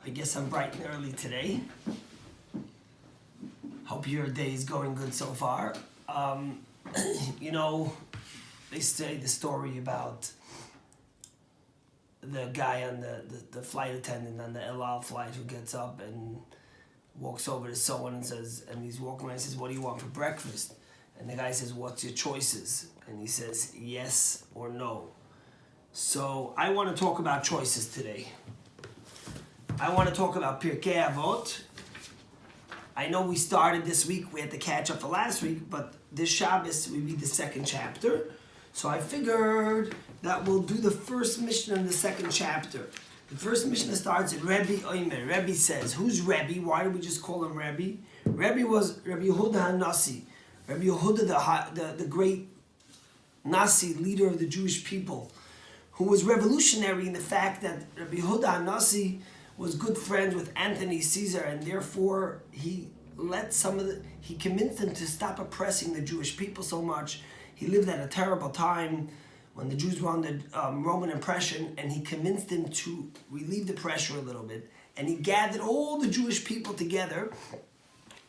I guess I'm bright and early today. Hope your day is going good so far. You know, they say the story about the guy on the flight attendant on the El Al flight who gets up and walks over to someone and says, and he's walking around and says, "What do you want for breakfast?" And the guy says, "What's your choices?" And he says, "Yes or no." So I want to talk about choices today. I want to talk about Pirkei Avot. I know we started this week, we had to catch up for last week, but this Shabbos we read the second chapter. So I figured that we'll do the first Mishnah in the second chapter. The first Mishnah starts at Rebbe Omer. Rebbe says, who's Rebbe? Why do we just call him Rebbe? Rebbe was Rebbe Yehuda HaNasi. Rebbe Yehuda, the great Nasi, leader of the Jewish people, who was revolutionary in the fact that Rebbe Yehuda HaNasi was good friends with Anthony Caesar, and therefore he convinced them to stop oppressing the Jewish people so much. He lived at a terrible time when the Jews were under Roman oppression, and he convinced them to relieve the pressure a little bit. And he gathered all the Jewish people together,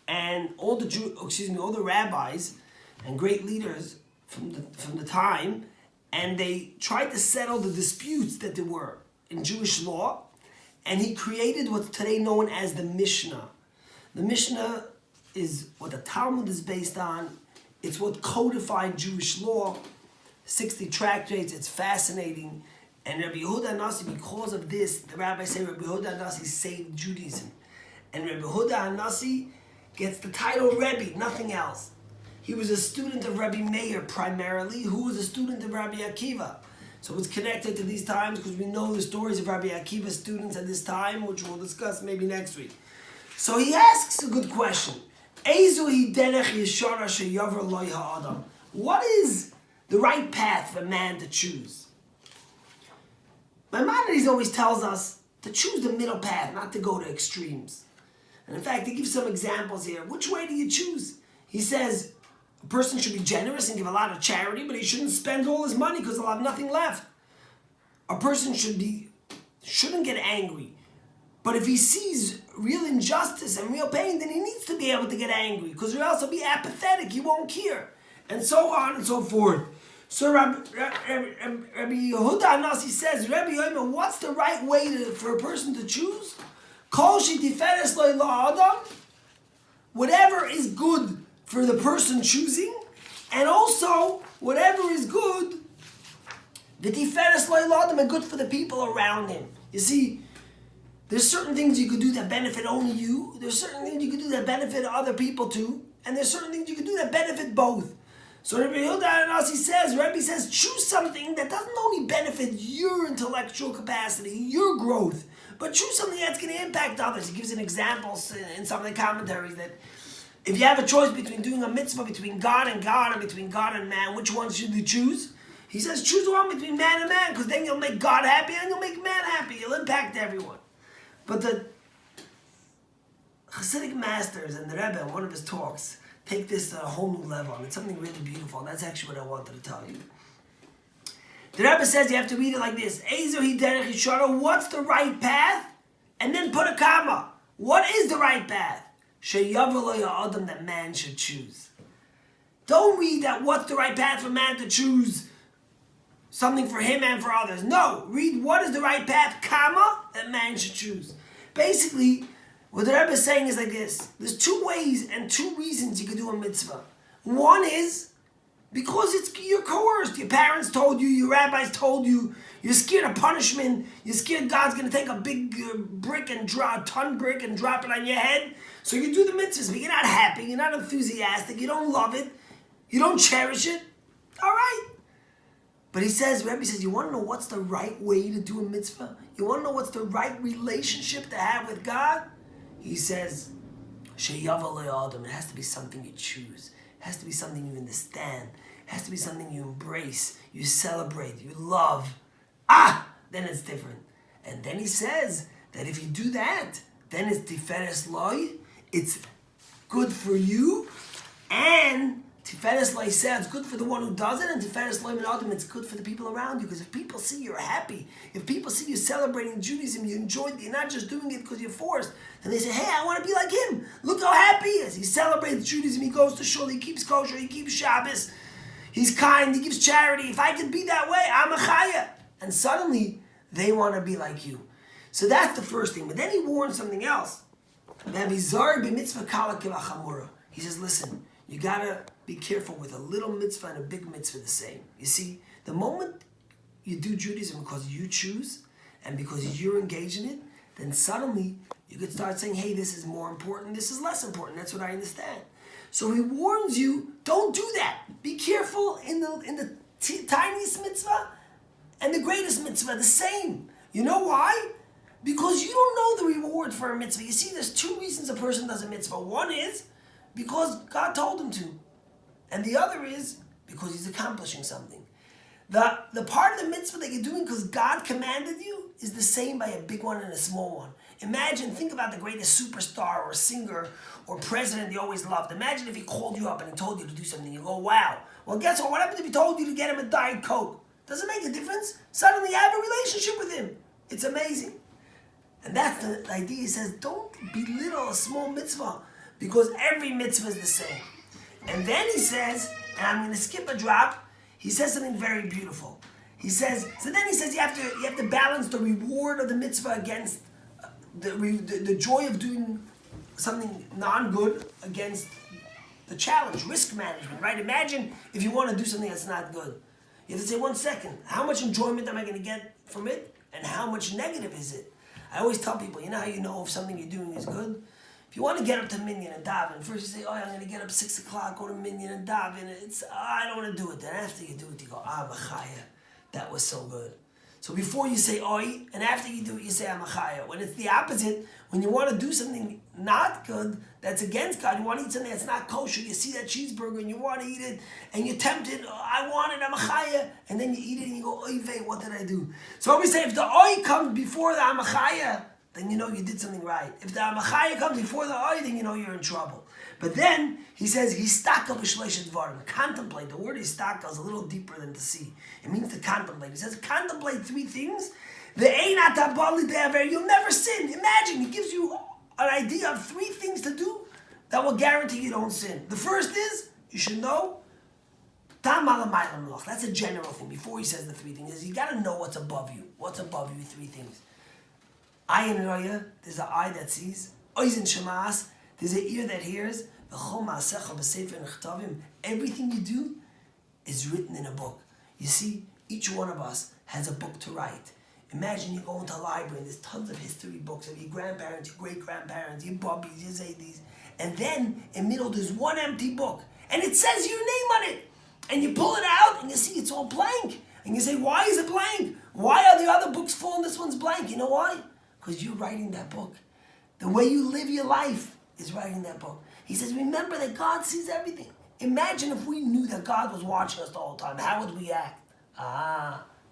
and all the rabbis and great leaders from the time, and they tried to settle the disputes that there were in Jewish law. And he created what's today known as the Mishnah. The Mishnah is what the Talmud is based on. It's what codified Jewish law, 60 tractates. It's fascinating. And Rabbi Yehuda HaNasi, because of this, the rabbis say Rabbi Yehuda HaNasi saved Judaism. And Rabbi Yehuda HaNasi gets the title Rebbe, nothing else. He was a student of Rabbi Meir primarily, who was a student of Rabbi Akiva. So it's connected to these times because we know the stories of Rabbi Akiva's students at this time, which we'll discuss maybe next week. So he asks a good question. What is the right path for man to choose? Maimonides always tells us to choose the middle path, not to go to extremes. And in fact, he gives some examples here. Which way do you choose? He says, a person should be generous and give a lot of charity, but he shouldn't spend all his money because he'll have nothing left. A person shouldn't get angry, but if he sees real injustice and real pain, then he needs to be able to get angry because or else he'll be apathetic, he won't care, and so on and so forth. So Rabbi Yehuda HaNasi says, Rabbi Yomer, what's the right way for a person to choose? Kol shetiferes lo la'adam, whatever is good for the person choosing, and also whatever is good, the tiferes lo la'adam, and good for the people around him. You see, there's certain things you could do that benefit only you. There's certain things you could do that benefit other people too, and there's certain things you could do that benefit both. So Rabbi Yehuda HaNasi Rabbi says, choose something that doesn't only benefit your intellectual capacity, your growth, but choose something that's going to impact others. He gives an example in some of the commentaries that if you have a choice between doing a mitzvah between God and God or between God and man, which one should you choose? He says, choose the one between man and man, because then you'll make God happy and you'll make man happy. You'll impact everyone. But the Hasidic masters and the Rebbe in one of his talks take this to a whole new level, and it's something really beautiful, and that's actually what I wanted to tell you. The Rebbe says you have to read it like this. What's the right path? And then put a comma. What is the right path? That man should choose. Don't read that what's the right path for man to choose something for him and for others. No, read what is the right path, comma, that man should choose. Basically, what the Rebbe is saying is like this. There's two ways and two reasons you can do a mitzvah. One is because you're coerced. Your parents told you, your rabbis told you, you're scared of punishment, you're scared God's going to take a big brick and a ton brick and drop it on your head. So you do the mitzvahs, but you're not happy, you're not enthusiastic, you don't love it, you don't cherish it. All right. But Rebbe says, you want to know what's the right way to do a mitzvah? You want to know what's the right relationship to have with God? He says, it has to be something you choose. It has to be something you understand. It has to be something you embrace, you celebrate, you love. Then it's different. And then he says that if you do that, then it's tiferes loy. It's good for you, and Tiferes Loiseh, it's good for the one who does it, and Tiferes Loim and Adam, it's good for the people around you. Because if people see you're happy, if people see you celebrating Judaism, you enjoy it, you're not just doing it because you're forced, then they say, hey, I want to be like him. Look how happy he is. He celebrates Judaism, he goes to shul, he keeps kosher, he keeps Shabbos, he's kind, he gives charity. If I could be that way, I'm a chaya. And suddenly, they want to be like you. So that's the first thing. But then he warns something else. He says, listen, you got to be careful with a little mitzvah and a big mitzvah the same. You see, the moment you do Judaism because you choose and because you're engaged in it, then suddenly you could start saying, hey, this is more important, this is less important. That's what I understand. So he warns you, don't do that. Be careful in the tiniest mitzvah and the greatest mitzvah the same. You know why? Because you don't know the reward for a mitzvah. You see, there's two reasons a person does a mitzvah. One is because God told him to. And the other is because he's accomplishing something. The part of the mitzvah that you're doing because God commanded you is the same by a big one and a small one. Imagine, think about the greatest superstar or singer or president you always loved. Imagine if he called you up and he told you to do something. You go, wow. Well, guess what? What happened if he told you to get him a Diet Coke? Does it make a difference? Suddenly you have a relationship with him. It's amazing. And that's the idea. He says, don't belittle a small mitzvah because every mitzvah is the same. And then he says, and I'm going to skip a drop, he says something very beautiful. He says, so then he says you have to balance the reward of the mitzvah against the joy of doing something non-good against the challenge, risk management, right? Imagine if you want to do something that's not good. You have to say, 1 second, how much enjoyment am I going to get from it? And how much negative is it? I always tell people, you know how you know if something you're doing is good? If you want to get up to minyan and daven, first you say, oh, I'm going to get up 6 o'clock, go to minyan and daven. I don't want to do it. Then after you do it, you go, machaya, that was so good. So before you say oi, and after you do it, you say machaya. When it's the opposite, when you want to do something not good, that's against God, you want to eat something that's not kosher, you see that cheeseburger and you want to eat it, and you're tempted, I want it, machaya, and then you eat it and you go, oy vey, what did I do? So we say, if the oi comes before the machaya, then you know you did something right. If the machaya comes before the oi, then you know you're in trouble. But then he says, histaka b'shleisha dvarim. Contemplate. The word histaka is a little deeper than to see. It means to contemplate. He says, contemplate 3 things. You'll never sin. Imagine, he gives you an idea of 3 things to do that will guarantee you don't sin. The first is, you should know, that's a general thing. Before he says the 3 things, you got to know what's above you. What's above you, 3 things. Ayin roya, there's an eye that sees. Oizen shemaas, there's an ear that hears. Everything you do is written in a book. You see, each one of us has a book to write. Imagine you go into a library and there's tons of history books of your grandparents, your great-grandparents, your bubbies, your zaydies. And then, in the middle, there's one empty book. And it says your name on it. And you pull it out and you see it's all blank. And you say, why is it blank? Why are the other books full and this one's blank? You know why? Because you're writing that book. The way you live your life is writing that book. He says, remember that God sees everything. Imagine if we knew that God was watching us the whole time. How would we act?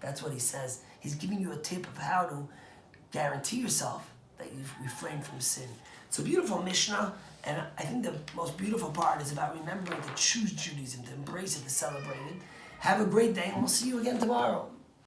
That's what he says. He's giving you a tip of how to guarantee yourself that you've refrained from sin. It's a beautiful Mishnah, and I think the most beautiful part is about remembering to choose Judaism, to embrace it, to celebrate it. Have a great day, and we'll see you again tomorrow.